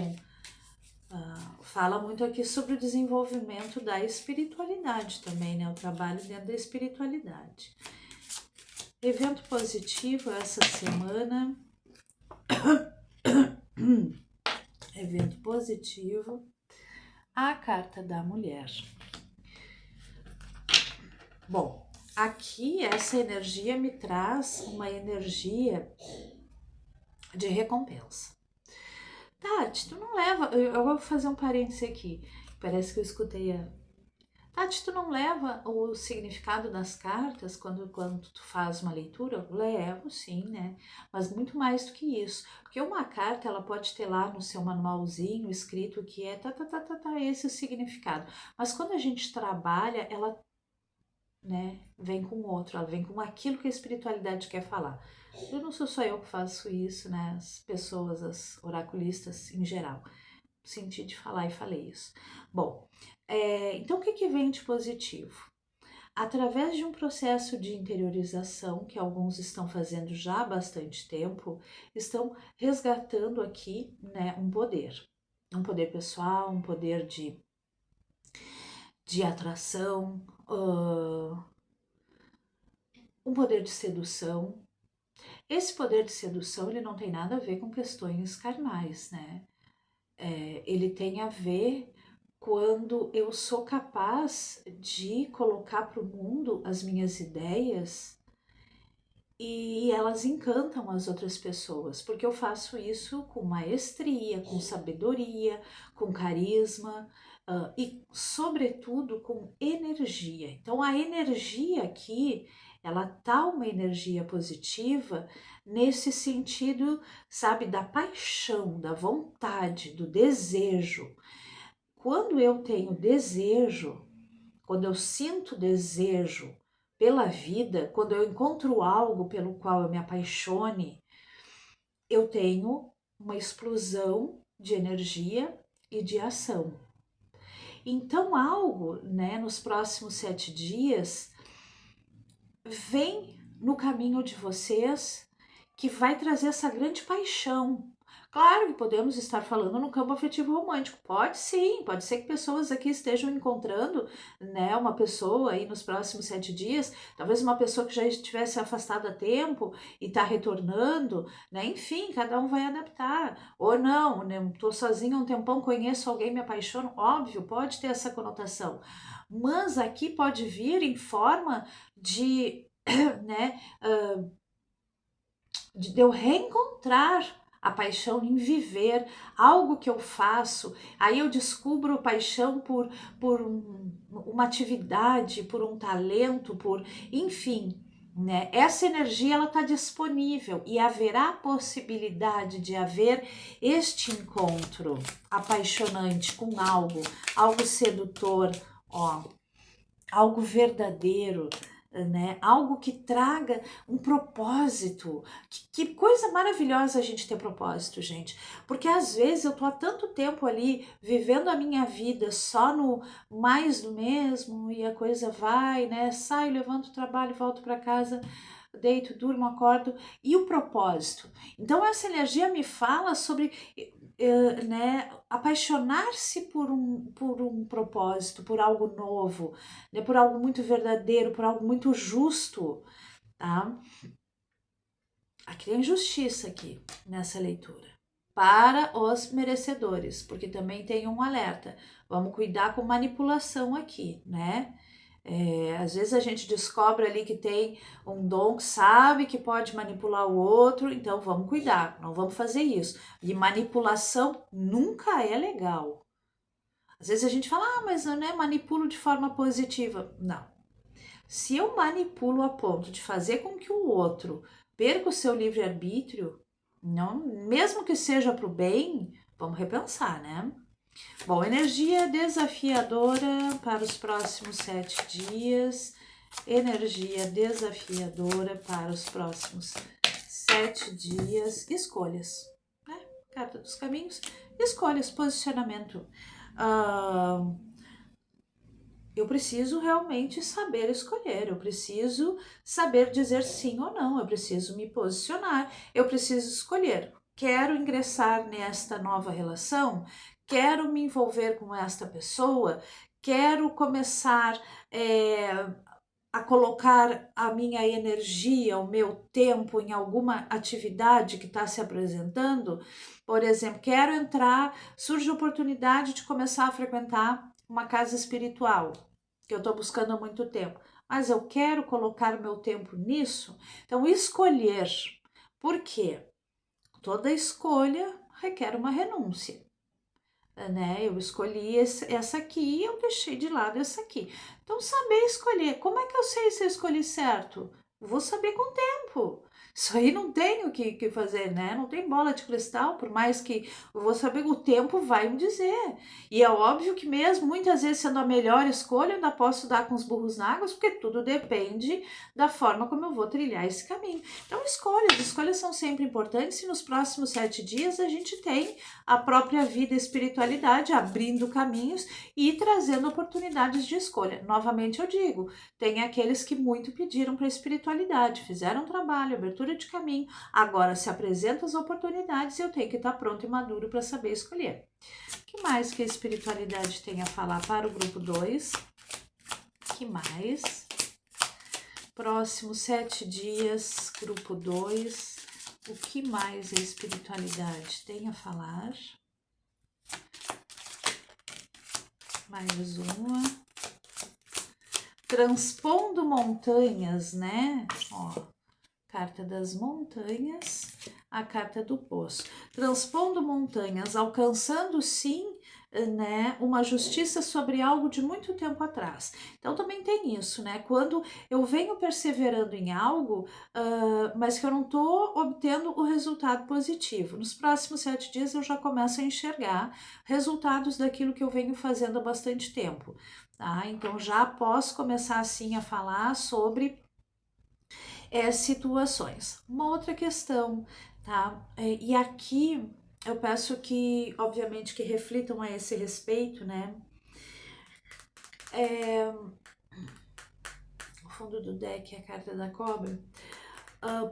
Fala muito aqui sobre o desenvolvimento da espiritualidade também, né? O trabalho dentro da espiritualidade. Evento positivo essa semana. Evento positivo. A carta da mulher. Bom, aqui essa energia me traz uma energia de recompensa. Tati, tu não leva. Eu vou fazer um parêntese aqui. Parece que eu escutei a. Tati, tu não leva o significado das cartas quando tu faz uma leitura? Eu levo, sim, né? Mas muito mais do que isso. Porque uma carta, ela pode ter lá no seu manualzinho escrito que é esse o significado. Mas quando a gente trabalha, ela, né, vem com outro, ela vem com aquilo que a espiritualidade quer falar. Eu não sou só eu que faço isso, né? As pessoas, as oraculistas em geral. Senti de falar e falei isso. Bom, então o que, que vem de positivo? Através de um processo de interiorização que alguns estão fazendo já há bastante tempo, estão resgatando aqui, né, um poder pessoal, um poder de atração, um poder de sedução. Esse poder de sedução ele não tem nada a ver com questões carnais, né? Ele tem a ver quando eu sou capaz de colocar para o mundo as minhas ideias e elas encantam as outras pessoas, porque eu faço isso com maestria, com sabedoria, com carisma, e, sobretudo, com energia. Então, a energia aqui, ela tá uma energia positiva nesse sentido, sabe, da paixão, da vontade, do desejo. Quando eu tenho desejo, quando eu sinto desejo pela vida, quando eu encontro algo pelo qual eu me apaixone, eu tenho uma explosão de energia e de ação. Então, algo, né, nos próximos 7 dias, vem no caminho de vocês que vai trazer essa grande paixão. Claro que podemos estar falando no campo afetivo romântico. Pode sim, pode ser que pessoas aqui estejam encontrando, né, uma pessoa aí nos próximos 7 dias, talvez uma pessoa que já estivesse afastada há tempo e está retornando, né? Enfim, cada um vai adaptar. Ou não, né? Tô sozinha um tempão, conheço alguém, me apaixono. Óbvio, pode ter essa conotação. Mas aqui pode vir em forma de, né, de eu reencontrar a paixão em viver algo que eu faço, aí eu descubro paixão por uma atividade, por um talento, por, enfim, né? Essa energia ela está disponível e haverá possibilidade de haver este encontro apaixonante com algo sedutor, ó, algo verdadeiro, né? Algo que traga um propósito. Que coisa maravilhosa a gente ter propósito, gente. Porque às vezes eu tô há tanto tempo ali vivendo a minha vida só no mais do mesmo e a coisa vai, né? Saio, levanto o trabalho, volto para casa, deito, durmo, acordo. E o propósito? Então essa energia me fala sobre, né, apaixonar-se por um propósito, por algo novo, né, por algo muito verdadeiro, por algo muito justo, tá? Aqui tem justiça aqui nessa leitura. Para os merecedores, porque também tem um alerta. Vamos cuidar com manipulação aqui, né? Às vezes a gente descobre ali que tem um dom que sabe que pode manipular o outro, então vamos cuidar, não vamos fazer isso. E manipulação nunca é legal. Às vezes a gente fala, mas eu, né, manipulo de forma positiva. Não. Se eu manipulo a ponto de fazer com que o outro perca o seu livre-arbítrio, não, mesmo que seja para o bem, vamos repensar, né? Bom, energia desafiadora para os próximos 7 dias. Energia desafiadora para os próximos 7 dias. Escolhas, né? Carta dos caminhos. Escolhas, posicionamento. Eu preciso realmente saber escolher, eu preciso saber dizer sim ou não, eu preciso me posicionar, eu preciso escolher. Quero ingressar nesta nova relação? Quero me envolver com esta pessoa? Quero começar a colocar a minha energia, o meu tempo em alguma atividade que está se apresentando? Por exemplo, quero entrar, surge a oportunidade de começar a frequentar uma casa espiritual, que eu estou buscando há muito tempo, mas eu quero colocar meu tempo nisso. Então, escolher. Por quê? Toda escolha requer uma renúncia, né? Eu escolhi essa aqui e eu deixei de lado essa aqui. Então, saber escolher. Como é que eu sei se eu escolhi certo? Vou saber com o tempo. Isso aí não tem o que fazer, né? Não tem bola de cristal, por mais que eu vou saber, o tempo vai me dizer. E é óbvio que mesmo, muitas vezes sendo a melhor escolha, eu ainda posso dar com os burros na água, porque tudo depende da forma como eu vou trilhar esse caminho. Então, escolhas são sempre importantes e nos próximos 7 dias a gente tem a própria vida e espiritualidade abrindo caminhos e trazendo oportunidades de escolha. Novamente eu digo, tem aqueles que muito pediram para a espiritualidade, fizeram trabalho, abertura de caminho, agora se apresentam as oportunidades e eu tenho que estar pronto e maduro para saber escolher. O que mais que a espiritualidade tem a falar para o grupo 2? Que mais? Próximos 7 dias, grupo 2. O que mais a espiritualidade tem a falar? Mais uma. Transpondo montanhas, né? Ó, carta das montanhas, a carta do poço. Transpondo montanhas, alcançando sim, né, uma justiça sobre algo de muito tempo atrás. Então também tem isso, né? Quando eu venho perseverando em algo, mas que eu não estou obtendo o resultado positivo. Nos próximos 7 dias eu já começo a enxergar resultados daquilo que eu venho fazendo há bastante tempo, tá? Então já posso começar assim a falar sobre situações. Uma outra questão, tá? E aqui eu peço que, obviamente, que reflitam a esse respeito, né? O fundo do deck é a carta da cobra.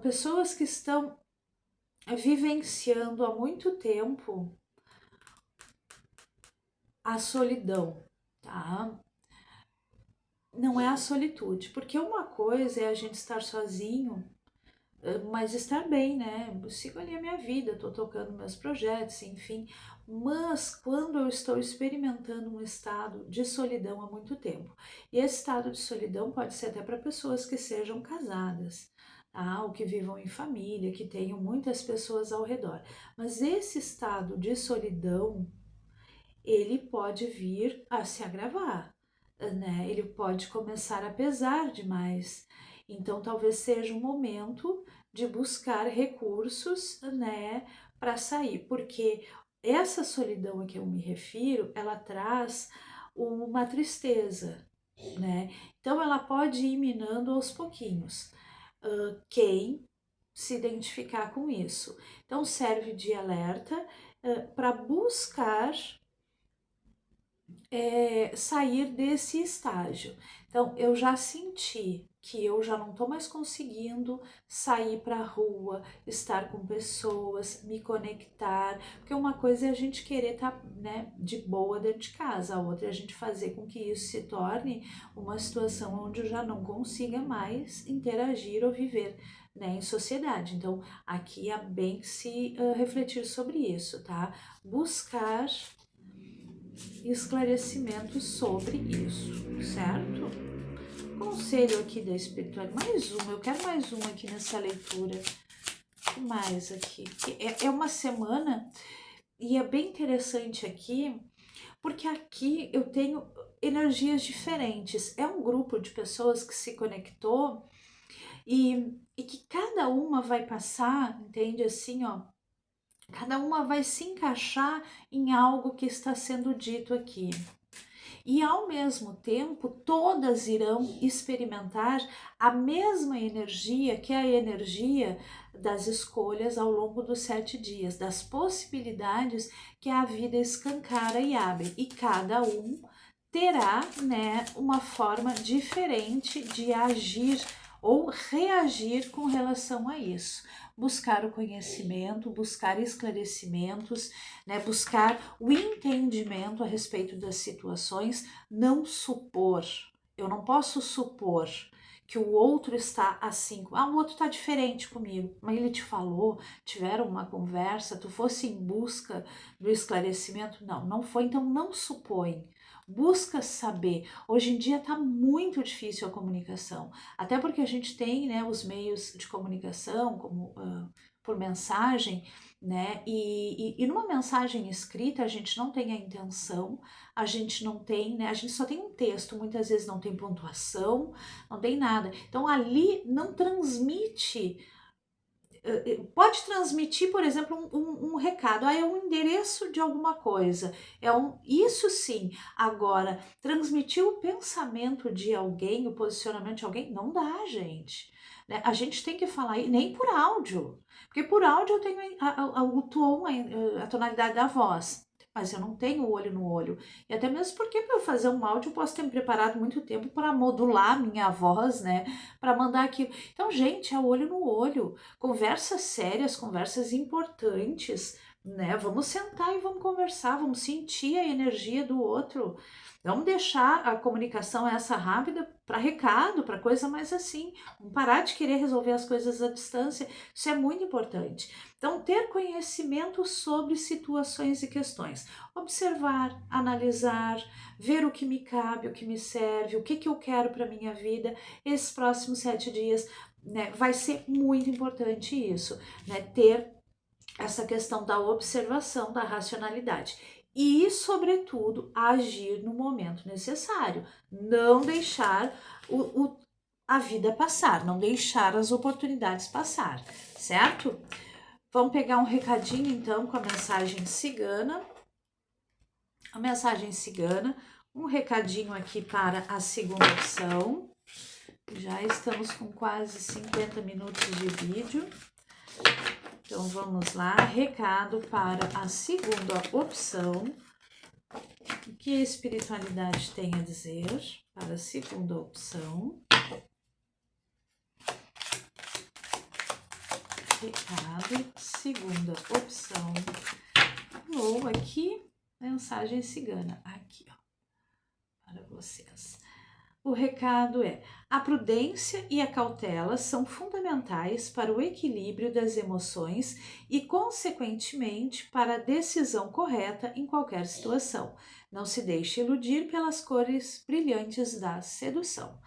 Pessoas que estão vivenciando há muito tempo a solidão, tá? Não é a solitude, porque uma coisa é a gente estar sozinho, mas estar bem, né? Eu sigo ali a minha vida, tô tocando meus projetos, enfim. Mas quando eu estou experimentando um estado de solidão há muito tempo, e esse estado de solidão pode ser até para pessoas que sejam casadas, tá? Ou que vivam em família, que tenham muitas pessoas ao redor. Mas esse estado de solidão, ele pode vir a se agravar, né? Ele pode começar a pesar demais. Então, talvez seja um momento de buscar recursos, né, para sair, porque essa solidão a que eu me refiro, ela traz uma tristeza, né? Então, ela pode ir minando aos pouquinhos. Quem se identificar com isso? Então, serve de alerta para buscar sair desse estágio. Então, eu já senti que eu já não estou mais conseguindo sair para a rua, estar com pessoas, me conectar, porque uma coisa é a gente querer estar, né, de boa dentro de casa, a outra é a gente fazer com que isso se torne uma situação onde eu já não consiga mais interagir ou viver, né, em sociedade. Então, aqui é bem que se refletir sobre isso, tá? Buscar esclarecimentos sobre isso, certo? Conselho aqui da espiritualidade, mais uma, eu quero mais uma aqui nessa leitura. O que mais aqui? É uma semana e é bem interessante aqui, porque aqui eu tenho energias diferentes. É um grupo de pessoas que se conectou e que cada uma vai passar, entende assim, ó. Cada uma vai se encaixar em algo que está sendo dito aqui. E ao mesmo tempo, todas irão experimentar a mesma energia, que é a energia das escolhas ao longo dos 7 dias, das possibilidades que a vida escancara e abre. E cada um terá, né, uma forma diferente de agir ou reagir com relação a isso. Buscar o conhecimento, buscar esclarecimentos, né, buscar o entendimento a respeito das situações, não supor. Eu não posso supor que o outro está assim, o outro está diferente comigo, mas ele te falou, tiveram uma conversa, tu fosse em busca do esclarecimento, não foi, então não supõe. Busca saber. Hoje em dia está muito difícil a comunicação, até porque a gente tem, né, os meios de comunicação, como por mensagem, né? E numa mensagem escrita a gente não tem a intenção, a gente não tem, né? A gente só tem um texto, muitas vezes não tem pontuação, não tem nada. Então ali não transmite. Pode transmitir, por exemplo, um recado, é um endereço de alguma coisa, isso sim. Agora, transmitir o pensamento de alguém, o posicionamento de alguém, não dá, gente. Né? A gente tem que falar, nem por áudio, porque por áudio eu tenho o tom, a tonalidade da voz, mas eu não tenho olho no olho. E até mesmo porque para eu fazer um áudio eu posso ter me preparado muito tempo para modular a minha voz, né? Para mandar aquilo. Então, gente, é olho no olho. Conversas sérias, conversas importantes, né? Vamos sentar e vamos conversar, vamos sentir a energia do outro. Vamos deixar a comunicação essa rápida para recado, para coisa mais assim. Vamos parar de querer resolver as coisas à distância. Isso é muito importante. Então, ter conhecimento sobre situações e questões. Observar, analisar, ver o que me cabe, o que me serve, o que eu quero para minha vida esses próximos 7 dias. né? Vai ser muito importante isso, né? Ter essa questão da observação, da racionalidade. E, sobretudo, agir no momento necessário. Não deixar a vida passar, não deixar as oportunidades passar, certo? Vamos pegar um recadinho então com a mensagem cigana. A mensagem cigana, um recadinho aqui para a segunda opção. Já estamos com quase 50 minutos de vídeo. Então vamos lá, recado para a segunda opção. O que a espiritualidade tem a dizer para a segunda opção? Recado, segunda opção. Ou aqui, mensagem cigana. Aqui, ó, para vocês. O recado é: a prudência e a cautela são fundamentais para o equilíbrio das emoções e, consequentemente, para a decisão correta em qualquer situação. Não se deixe iludir pelas cores brilhantes da sedução.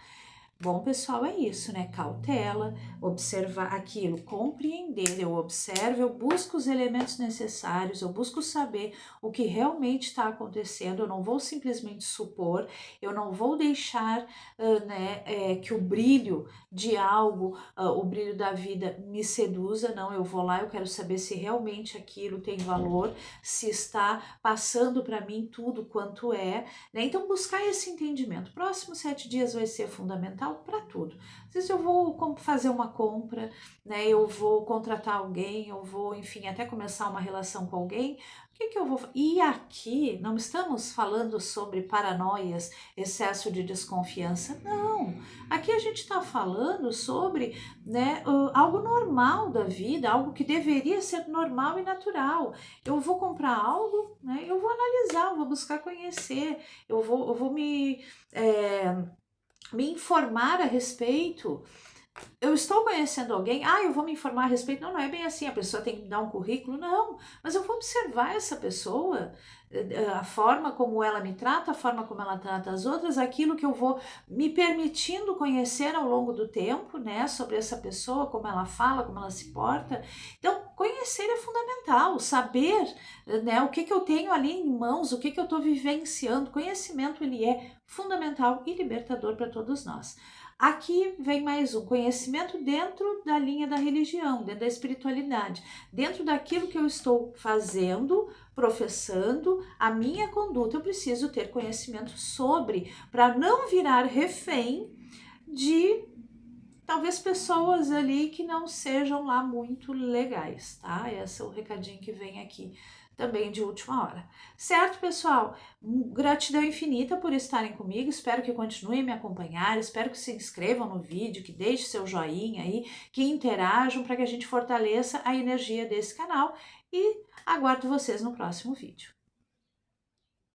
Bom, pessoal, é isso, né? Cautela, observar aquilo, compreender. Eu observo, eu busco os elementos necessários, eu busco saber o que realmente está acontecendo. Eu não vou simplesmente supor, eu não vou deixar que o brilho de algo, o brilho da vida me seduza. Não, eu vou lá, eu quero saber se realmente aquilo tem valor, se está passando para mim tudo quanto é, né? Então, buscar esse entendimento. Próximos 7 dias vai ser fundamental para tudo. Às vezes eu vou fazer uma compra, né? Eu vou contratar alguém, eu vou, enfim, até começar uma relação com alguém. O que eu vou... E aqui não estamos falando sobre paranoias, excesso de desconfiança, não. Aqui a gente está falando sobre, né, algo normal da vida, algo que deveria ser normal e natural. Eu vou comprar algo, né? Eu vou analisar, eu vou buscar conhecer, eu vou me informar a respeito. Eu estou conhecendo alguém, eu vou me informar a respeito. Não, não é bem assim, a pessoa tem que me dar um currículo, não. Mas eu vou observar essa pessoa, a forma como ela me trata, a forma como ela trata as outras, aquilo que eu vou me permitindo conhecer ao longo do tempo, né, sobre essa pessoa, como ela fala, como ela se porta. Então, conhecer é fundamental, saber, né, o que eu tenho ali em mãos, o que eu estou vivenciando. Conhecimento, ele é fundamental e libertador para todos nós. Aqui vem mais um conhecimento dentro da linha da religião, dentro da espiritualidade, dentro daquilo que eu estou fazendo, professando, a minha conduta, eu preciso ter conhecimento sobre, para não virar refém de talvez pessoas ali que não sejam lá muito legais, tá? Esse é o recadinho que vem aqui também de última hora. Certo, pessoal? Gratidão infinita por estarem comigo, espero que continuem me acompanhar, espero que se inscrevam no vídeo, que deixem seu joinha aí, que interajam para que a gente fortaleça a energia desse canal e aguardo vocês no próximo vídeo.